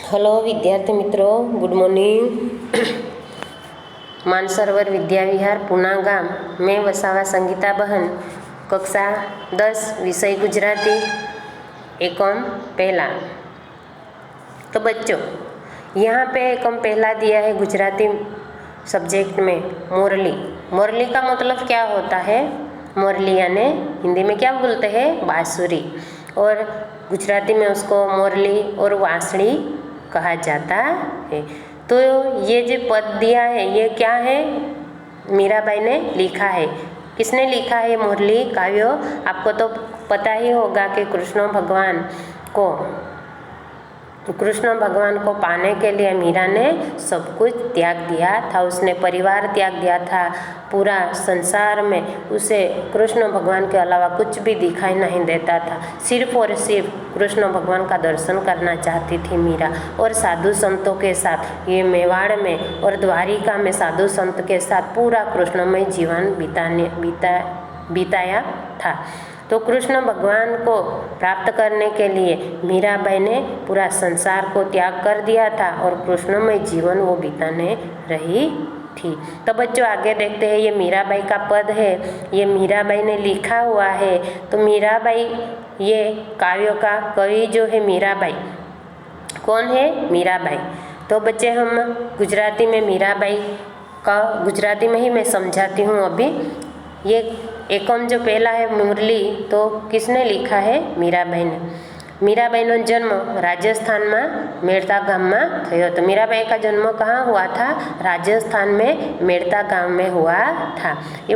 Hello विद्यार्थी मित्रों, good morning. Mansarovar Vidya Vihar Poona गाम में वसावा संगीता बहन, कक्षा 10, विषय गुजराती, एकम पहला। तो बच्चों, यहाँ पे एकम पहला दिया है गुजराती सब्जेक्ट में मुरली। मुरली का मतलब क्या होता है? मुरली यानी हिंदी में क्या बोलते हैं? बांसुरी, और गुजराती में उसको मुरली और वांसड़ी कहा जाता है। तो ये जो पद दिया है ये क्या है? मीराबाई ने लिखा है। किसने लिखा है मुरली काव्य? आपको तो पता ही होगा कि कृष्ण भगवान को पाने के लिए मीरा ने सब कुछ त्याग दिया था। उसने परिवार त्याग दिया था, पूरा संसार में उसे कृष्ण भगवान के अलावा कुछ भी दिखाई नहीं देता था। सिर्फ और सिर्फ कृष्ण भगवान का दर्शन करना चाहती थी मीरा, और साधु संतों के साथ ये मेवाड़ में और द्वारिका में साधु संत के साथ पूरा कृष्णमय जीवन बिताया था। तो कृष्ण भगवान को प्राप्त करने के लिए मीराबाई ने पूरा संसार को त्याग कर दिया था और कृष्णमय जीवन वो बिताने रही थी। तो बच्चों आगे देखते हैं, ये मीराबाई का पद है, ये मीराबाई ने लिखा हुआ है। तो मीराबाई, ये काव्य का कवि जो है मीराबाई, कौन है? मीराबाई। तो बच्चे हम गुजराती में मीराबाई का गुजराती में ही मैं समझाती हूँ अभी। ये एकम जो पहला है मुरली, तो किसने लिखा है? मीराबाई ने। मीराबाईનો जन्म રાજસ્થાનમાં મેળતા ગામમાં થયો હતો। मीराबाई का जन्म कहाँ हुआ था? राजस्थान में मेड़ता गांव में हुआ था। ये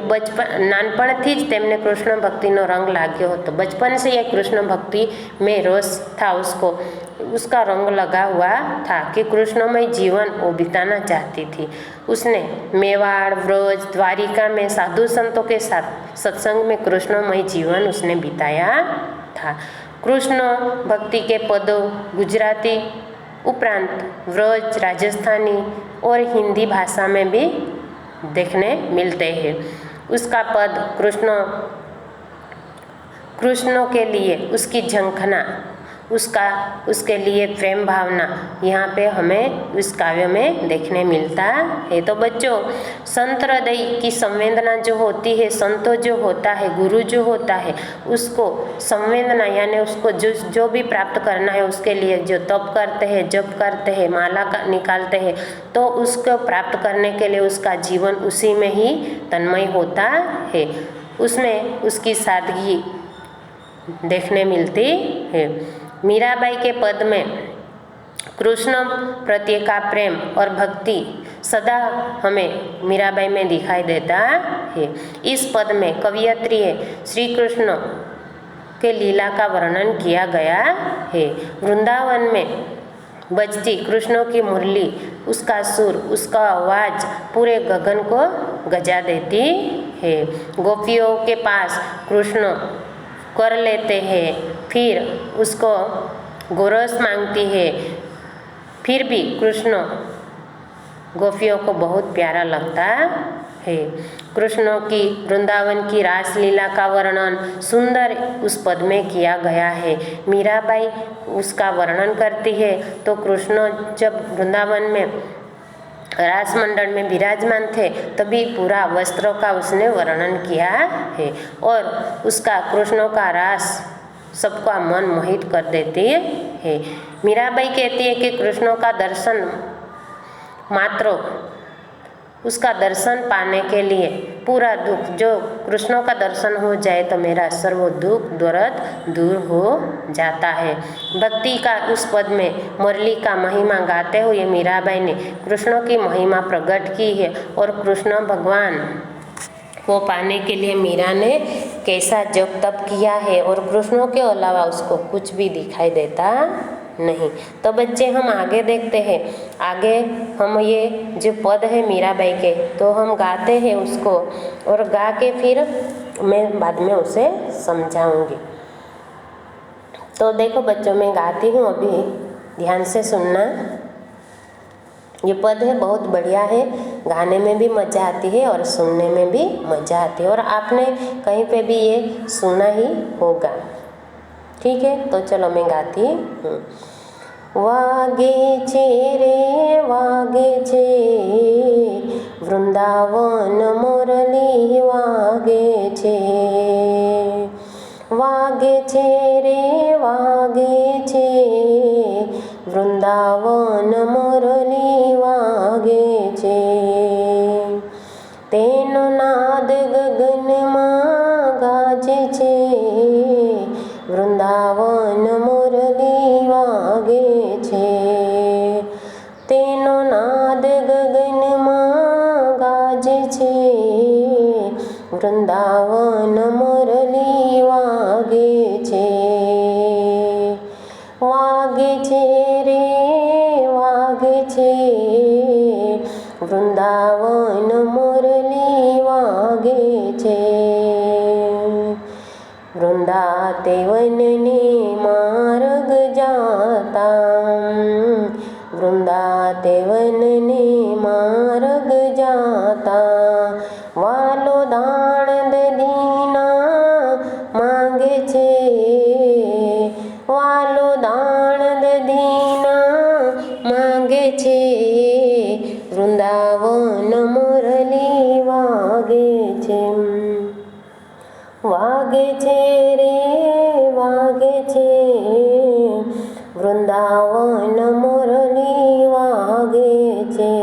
नानपणथी ज तेमने कृष्ण भक्तिनो रंग लाग्यो हतो। बचपन से ये कृष्ण भक्ति में रस था, उसका रंग लगा हुआ था कि कृष्णमय जीवन वो बिताना चाहती थी। उसने मेवाड़, व्रज, द्वारिका में साधु संतों के साथ सत्संग में कृष्णमय जीवन उसने बिताया था। कृष्ण भक्ति के पदों गुजराती उपरांत व्रज, राजस्थानी और हिंदी भाषा में भी देखने मिलते हैं। उसका पद कृष्ण के लिए उसकी झंखना, उसके लिए प्रेम भावना यहाँ पे हमें इस काव्य में देखने मिलता है। तो बच्चों, संत हृदय की संवेदना जो होती है, संतो जो होता है, गुरु जो होता है, उसको संवेदना यानी उसको जो भी प्राप्त करना है उसके लिए जो तप करते हैं, जप करते हैं, माला निकालते हैं, तो उसको प्राप्त करने के लिए उसका जीवन उसी में ही तन्मय होता है। उसमें उसकी सादगी देखने मिलती है। मीराबाई के पद में कृष्ण प्रत्येक का प्रेम और भक्ति सदा हमें मीराबाई में दिखाई देता है। इस पद में कवयित्री श्री कृष्ण के लीला का वर्णन किया गया है। वृंदावन में बजती कृष्ण की मुरली, उसका सुर, उसका आवाज़ पूरे गगन को गजा देती है। गोपियों के पास कृष्ण कर लेते हैं, फिर उसको गोरस मांगती है, फिर भी कृष्ण गोपियों को बहुत प्यारा लगता है। कृष्ण की वृंदावन की रासलीला का वर्णन सुंदर उस पद में किया गया है। मीराबाई उसका वर्णन करती है। तो कृष्ण जब वृंदावन में रास मंडल में विराजमान थे तभी पूरा वस्त्रों का उसने वर्णन किया है, और उसका कृष्णों का रास सबका मन मोहित कर देती है। मीराबाई कहती है कि कृष्णों का दर्शन मात्र, उसका दर्शन पाने के लिए पूरा दुख, जो कृष्णों का दर्शन हो जाए तो मेरा सर्व दुख दर्द दूर हो जाता है। भक्ति का उस पद में मुरली का महिमा गाते हुए मीराबाई ने कृष्ण की महिमा प्रकट की है, और कृष्ण भगवान को पाने के लिए मीरा ने कैसा जप तप किया है, और कृष्णों के अलावा उसको कुछ भी दिखाई देता नहीं। तो बच्चे हम आगे देखते हैं। आगे हम ये जो पद है मीराबाई के, तो हम गाते हैं उसको, और गा के फिर मैं बाद में उसे समझाऊंगी। तो देखो बच्चों, मैं गाती हूँ, अभी ध्यान से सुनना। ये पद है बहुत बढ़िया है, गाने में भी मज़ा आती है और सुनने में भी मज़ा आती है, और आपने कहीं पे भी ये सुना ही होगा। ठीक है, तो चलो मैं गाती हूँ। વાગે છે રે વાગે છે વૃંદાવન મુરલી વાગે છે. વાગે છે રે વાગે છે વૃંદાવન મુરલી વાગે છે. તેનો નાદ ગગનમાં ગાજે છે વૃંદાવન મુરલી વાગે છે. તેનો નાદ ગગનમાં ગાજે છે વૃંદાવન મુરલી વાગે છે. વાગે છે રે વાગે છે વૃંદાવન મુરલી વાગે છે. વૃંદાતે વનને માર્ગ જાતા વૃંદાતે વનને માર્ગ જાતા વાલો દાણ દધીના માંગે છે. વાલો દાણ દધીના માંગે છે વૃંદાવન મુરલી વાગે છે. વાગે છે રે વાગે છે વૃંદાવન મુરલી વાગે છે.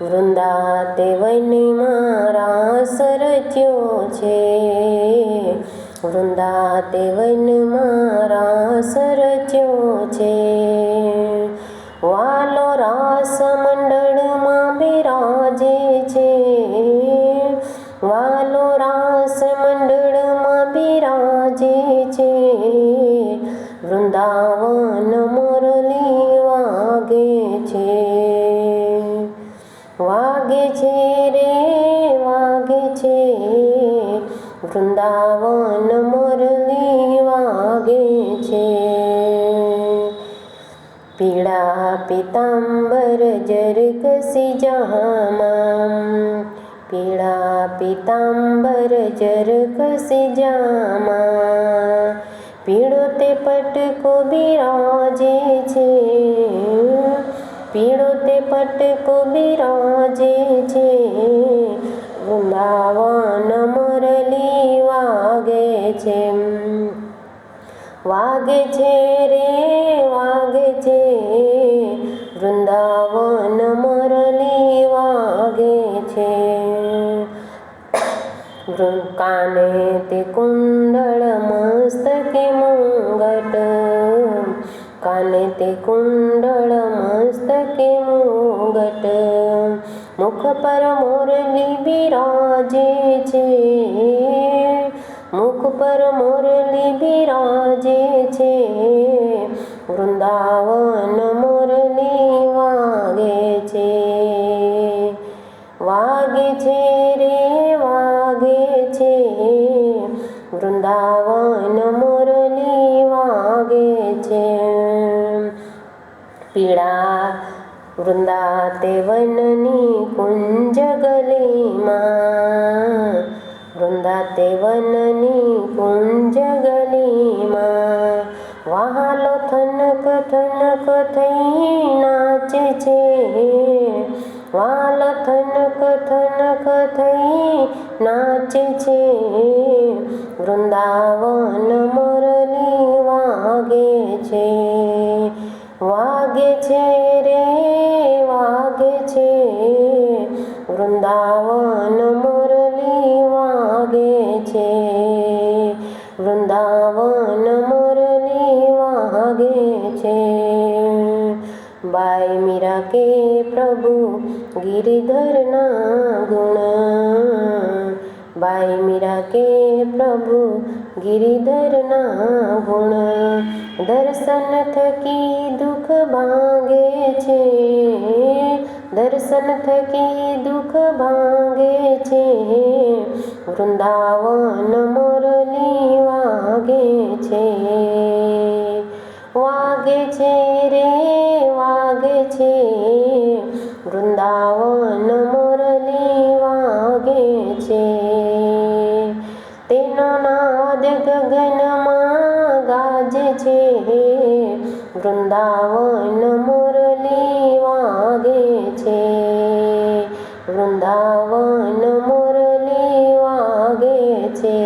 વૃંદાતે વનમાં રાસ રચ્યો છે વૃંદાતે વનમાં રાસ રચ્યો છે. વાલો રાસ મંડળમાં બિરાજે છે. વાલો રાસ મંડળમાં બિરાજે છે વૃંદાવન મુરલી વાગે છે. વાગે છે રે વાગે છે વૃંદાવન મુરલી વાગે છે. પીળા પીતાંબર જરકસી જામાં પીળા પીતાંબર જરકસી જામાં પીળો તે પટકો બિરાજે છે. પીળો તે પટકો બિરાજે છે વૃંદાવન મુરલી વાગે છે. વાગે છે રે વાગે છે વૃંદાવન મુરલી વાગે છે. કાને તે કુંડળ મસ્તકે મુંગટ કાને તે કુંડળ મસ્તકે મુંગટ મુખ પર મુરલી બિરાજે છે. મુખ પર મુરલી બિરાજે છે વૃંદાવન મુરલી વાગે છે. વાગે છે રે વાગે છે વૃંદાવન મુરલી વાગે છે. પીળા વૃંદાતે વનની કુંજ ગલીમાં વૃંદાતે વનની કુંજ ગલીમાં વહાલો થનક થનક થઈ નાચે છે. વાલ થનક થનક થઈ નાચે છે વૃંદાવન મુરલી વાગે છે. વાગે છે રે વાગે છે વૃંદાવન મુરલી વાગે છે. વૃંદાવન મુરલી વાગે છે. बाई मीरा के प्रभु गिरिधर ना गुण बाई मीरा के प्रभु गिरिधर ना गुण दर्शन थकी दुख भांगे छे दर्शन थकी दुख भांगे छे वृंदावन मुरली वागे छे वागे छे रे वागे छे वृंदावन मुरली वागे छे तेनो नाद गगन में गाजे छे વૃંદાવન મુરલી વાગે છે, વૃંદાવન મુરલી વાગે છે,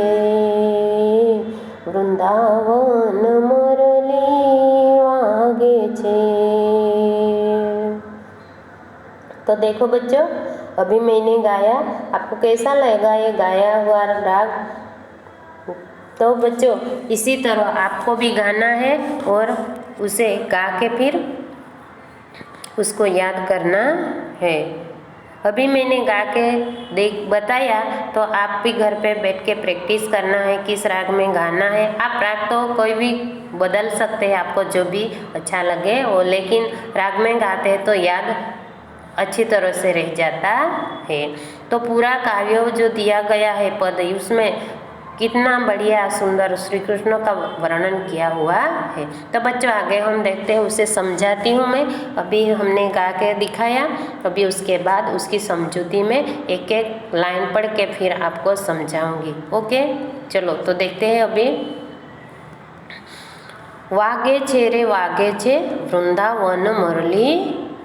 વૃંદાવન મુરલી વાગે છે। तो देखो बच्चों, अभी मैंने गाया, आपको कैसा लगा ये गाया हुआ राग? तो बच्चों इसी तरह आपको भी गाना है और उसे गा के फिर उसको याद करना है। अभी मैंने गा के बताया, तो आप भी घर पे बैठ के प्रैक्टिस करना है किस राग में गाना है। आप राग तो कोई भी बदल सकते हैं, आपको जो भी अच्छा लगे वो, लेकिन राग में गाते हैं तो याद अच्छी तरह से रह जाता है। तो पूरा काव्य जो दिया गया है पद, उसमें कितना बढ़िया सुंदर श्री कृष्ण का वर्णन किया हुआ है। तो बच्चों आगे हम देखते हैं, उसे समझाती हूँ मैं। अभी हमने गा के दिखाया, अभी उसके बाद उसकी समझौती में एक एक लाइन पढ़ के फिर आपको समझाऊंगी। ओके, चलो तो देखते हैं अभी। वागे छे रे वागे छे, वृंदावन मुरली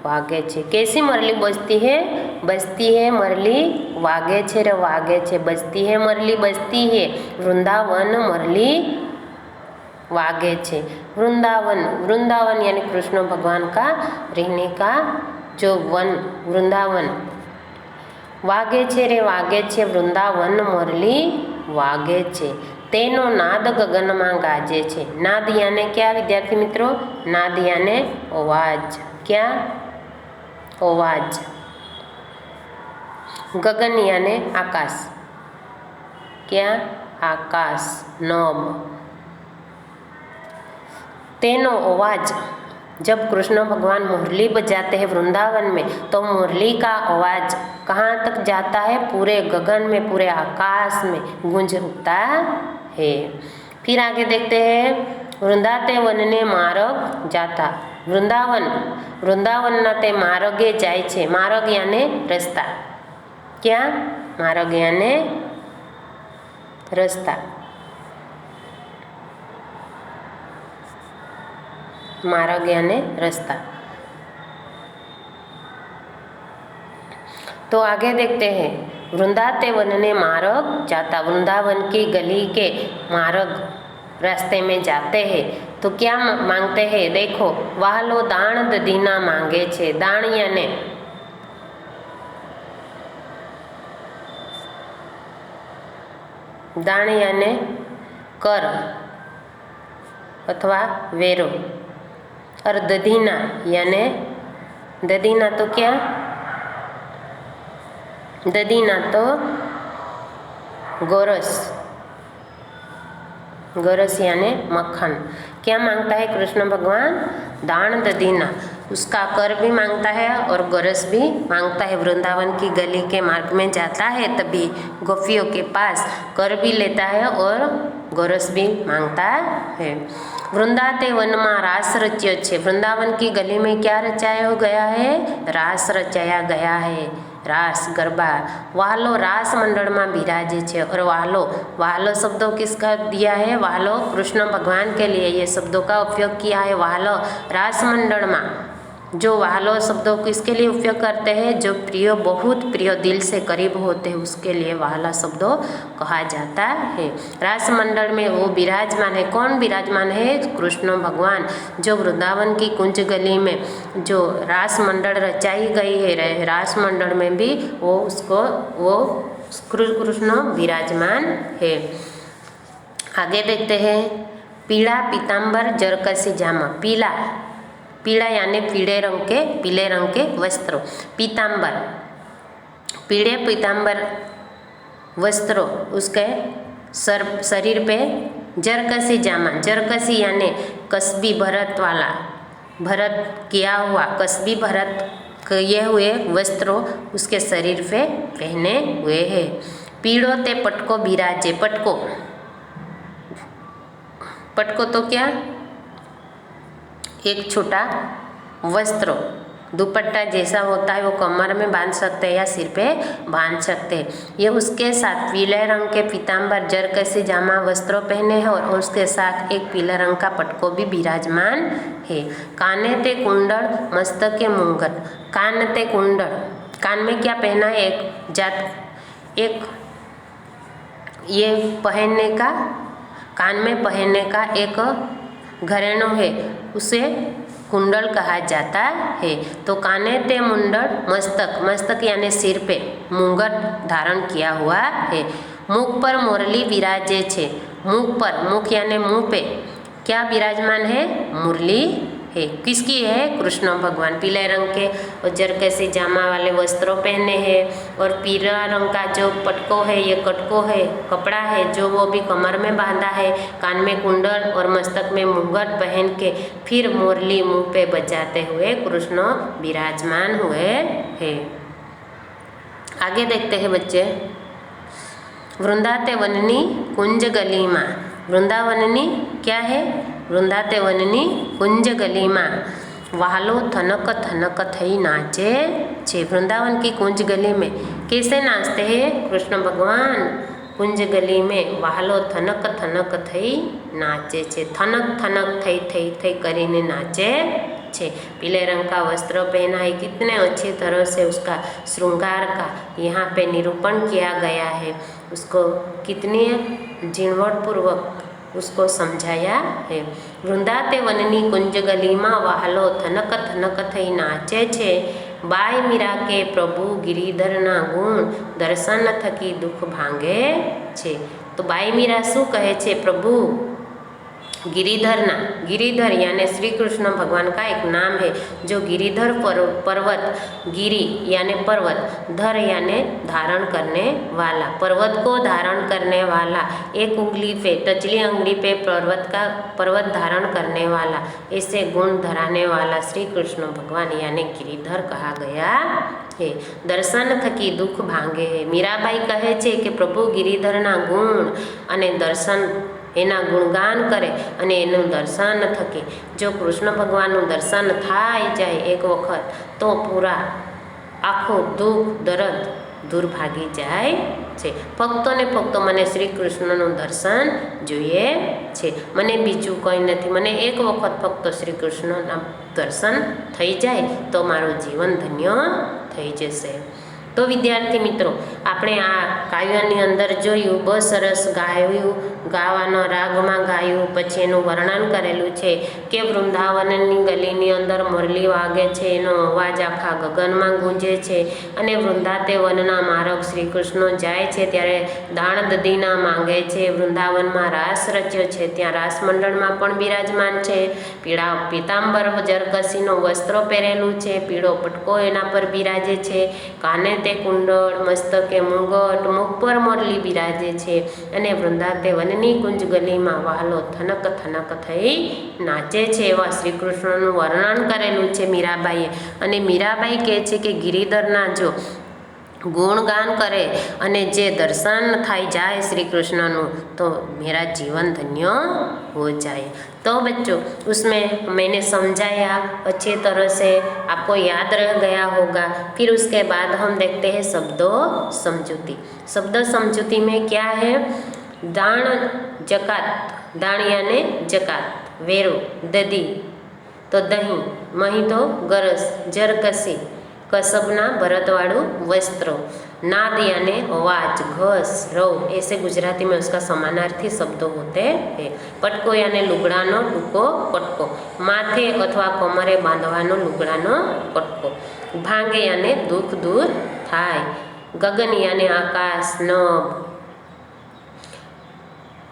वागे छे। कैसी मुरली बजती है? बजती है मुरली वागे छे रे वागे छे, बजती है मुरली, बजती है वृंदावन मुरली वागे छे। वृंदावन, वृंदावन यानी कृष्ण भगवान का रहने का जो वन वृंदावन। वागे छे रे वागे छे, वृंदावन मुरली वागे छे। तेनो नाद गगन में गाजे छे। नाद यानी क्या विद्यार्थी मित्रों? नाद यानी अवाज। क्या? अवाज। गगन यानी आकाश। क्या? आकाश, नभ। तेनो आवाज, जब कृष्ण भगवान मुरली बजाते हैं वृंदावन में, तो मुरली का आवाज कहाँ तक जाता है? पूरे गगन में, पूरे आकाश में गूंज उठता है। फिर आगे देखते हैं, वृंदाते वनने मार्ग जाता। वृंदावन, वृंदावन ते मार्गे जाय छे। मार्ग यानी रस्ता। क्या? मार्ग यानी रस्ता। मार्ग यानी रास्ता। तो आगे देखते हैं, वृंदाते वनने मार्ग जाता। वृंदावन की गली के मार्ग रास्ते में जाते हैं तो क्या मांगते हैं? देखो, वालो दान दधीना मांगे छे। दान यानी दान यानी कर अथवा वेरो, और दधीना यानी, दधीना तो क्या? दधीना तो गोरस। गोरस यानी मक्खन। क्या मांगता है कृष्ण भगवान? दान दधीना, उसका कर भी मांगता है और गोरस भी मांगता है। वृंदावन की गली के मार्ग में जाता है तभी गोपियों के पास कर भी लेता है और गोरस भी मांगता है। वृंदाते वन में रास रच्यो छे। वृंदावन की गली में क्या रचाया हो गया है? रास रचाया गया है। रास, गरबा। वालो रास मंडल में बिराजे छे। और वालो, वालो शब्दों किसका दिया है? वालो कृष्ण भगवान के लिए ये शब्दों का उपयोग किया है। वालो रास मंडल में, जो वालो शब्दों को इसके लिए उपयोग करते हैं जो प्रिय, बहुत प्रिय, दिल से करीब होते हैं, उसके लिए वाला शब्दों कहा जाता है। रास मंडल में वो विराजमान है। कौन विराजमान है? कृष्ण भगवान, जो वृंदावन की कुंज गली में जो रास मंडल रचाई गई है, रास मंडल में भी वो उसको वो कृष्ण विराजमान है। आगे देखते हैं, पीला पीताम्बर जरकसी जामा। पीला, पीला यानी पीले रंग के वस्त्रों। पीताम्बर, पीले पीताम्बर वस्त्रों उसके शरीर पे। जरकसी जामा, जरकसी यानी कस्बी भरत वाला, भरत किया हुआ, कस्बी भरत किए हुए वस्त्रों उसके शरीर पे पहने हुए हैं। पीड़ो ते पटको बिराजे। पटको, पटको तो क्या? एक छोटा वस्त्र, दुपट्टा जैसा होता है वो कमर में बांध सकते हैं या सिर पे बांध सकते हैं। ये उसके साथ पीले रंग के पीताम्बर जरकसी जामा वस्त्रों पहने हैं और उसके साथ एक पीले रंग का पटको भी विराजमान है। काने ते कुंडल मस्तके मुंगट। कान ते कुंडल, कान में क्या पहना है? एक ये पहनने का, कान में पहनने का एक घरेणु है, उसे कुंडल कहा जाता है। तो काने ते मुंडल मस्तक, मस्तक यानी सिर पे मुंगट धारण किया हुआ है। मुख पर मुरली विराजे छे। मुख पर, मुख यानी मुंह पे क्या विराजमान है? मुरली है। किसकी है? कृष्ण भगवान। पीले रंग के और जरकसी जामा वाले वस्त्रों पहने हैं और पीला रंग का जो पटको है, ये कटको है, कपड़ा है जो वो भी कमर में बांधा है। कान में कुंडल और मस्तक में मुंगट पहन के फिर मुरली मुंह पे बजाते हुए कृष्ण विराजमान हुए हैं। आगे देखते हैं बच्चे। वृंदाते वननी कुंज गलीमा। वृंदावननी क्या है? वृंदाते वननी कुंज गलीमा वालो थनक थनक थई नाचे छे। वृंदावन की कुंज गली में कैसे नाचते हैं कृष्ण भगवान? कुंज गली में वालो थनक थनक थई नाचे छे। थनक थनक थई थई थई करीने नाचे छे। पीले रंग का वस्त्र पहना है, कितने अच्छी तरह से उसका श्रृंगार का यहाँ पे निरूपण किया गया है, उसको कितनी झीणवटपूर्वक उसको समझाया है। वृंदाते वननी कुंज गलीमा वाहलो थनक थनक थई नाचे छे। बाय मीरा के प्रभु गिरिधरना गुण दर्शन थकी दुख भांगे छे। तो बाय मीरा शू कहे छे? प्रभु गिरिधरना, गिरिधर यानी श्री कृष्ण भगवान का एक नाम है जो गिरिधर पर्वत, गिरि यानी पर्वत, धर यानी धारण करने वाला, पर्वत को धारण करने वाला, एक उंगली पे, टचली उंगली पे पर्वत धारण करने वाला, ऐसे गुण धराने वाला श्री कृष्ण भगवान यानी गिरिधर कहा गया है। दर्शन थकी दुख भांगे है। मीराबाई कहे छे कि प्रभु गिरिधरना गुण अने दर्शन एना गुणगान करे अने एનું દર્શન થકી જો કૃષ્ણ ભગવાનનું દર્શન થાય જાય એક વખત તો પૂરા આખું દુઃખ દર્દ દૂર ભાગી જાય છે। ફક્તો ને ફક્તો મને શ્રી કૃષ્ણનું દર્શન જોઈએ છે, મને બીજું કંઈ નથી, મને એક વખત ફક્ત શ્રી કૃષ્ણના દર્શન થઈ જાય તો મારું જીવન ધન્ય થઈ જશે। તો વિદ્યાર્થી મિત્રો, આપણે આ કાવ્યની અંદર જોયું, બહુ સરસ ગાયું, ગાવાના રાગમાં ગાયું, પછી એનું વર્ણન કરેલું છે કે વૃંદાવનની ગલીની અંદર મુરલી વાગે છે, એનો અવાજ આખા ગગનમાં ગુંજે છે અને વૃંદાતે વનના માર્ગ શ્રી કૃષ્ણ જાય છે ત્યારે દાણ દધીના માંગે છે। વૃંદાવનમાં રાસ રચ્યો છે, ત્યાં રાસ મંડળમાં પણ બિરાજમાન છે। પીળા પીતાંબર જરકસીનું વસ્ત્ર પહેરેલું છે, પીળો પટકો એના પર બિરાજે છે, કાને તે કુંડળ મસ્તકે મુંગટ, મુખ પર મોરલી બિરાજે છે અને વૃંદાતે વનની કુંજ ગલીમાં વાહલો થનક થનક થઈ નાચે છે। એવા શ્રી કૃષ્ણનું વર્ણન કરેલું છે મીરાબાઈએ। અને મીરાબાઈ કહે છે કે ગિરિધરના જો गुणगान करे अने जे दर्शन थाई जाए श्री कृष्ण तो मेरा जीवन धन्य हो जाए। तो बच्चों, उसमें मैंने समझाया अच्छी तरह से, आपको याद रह गया होगा। फिर उसके बाद हम देखते हैं शब्दों समझूती। शब्द समझूती में क्या है? दाण जकात, दाण यानी जकात, वेरो दधी तो दही, मही तो गरस, जरकसी कसबना भरतवाड़ू वस्त्र, नाद यानी आवाज, घस, रव, ऐसे गुजराती में उसका समानार्थी शब्द होते हैं। पटको यानी लुगड़ानो टूको पटको, माथे अथवा कमरे बांधवानो लुगड़ानो पटको, भांगे यानी दुख दूर थाय, गगन यानी आकाश, नभ,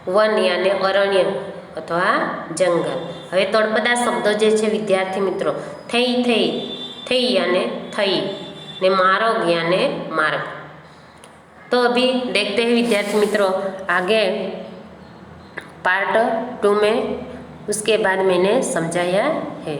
वन यानी अरण्य अथवा जंगल। हवे तळपदा शब्दों जे छे विद्यार्थी मित्रों, थई थई, थई यानी थई ने मार्ग यानी मार्ग। तो अभी देखते हैं विद्यार्थी मित्रों आगे पार्ट 2 में, उसके बाद मैंने समझाया है।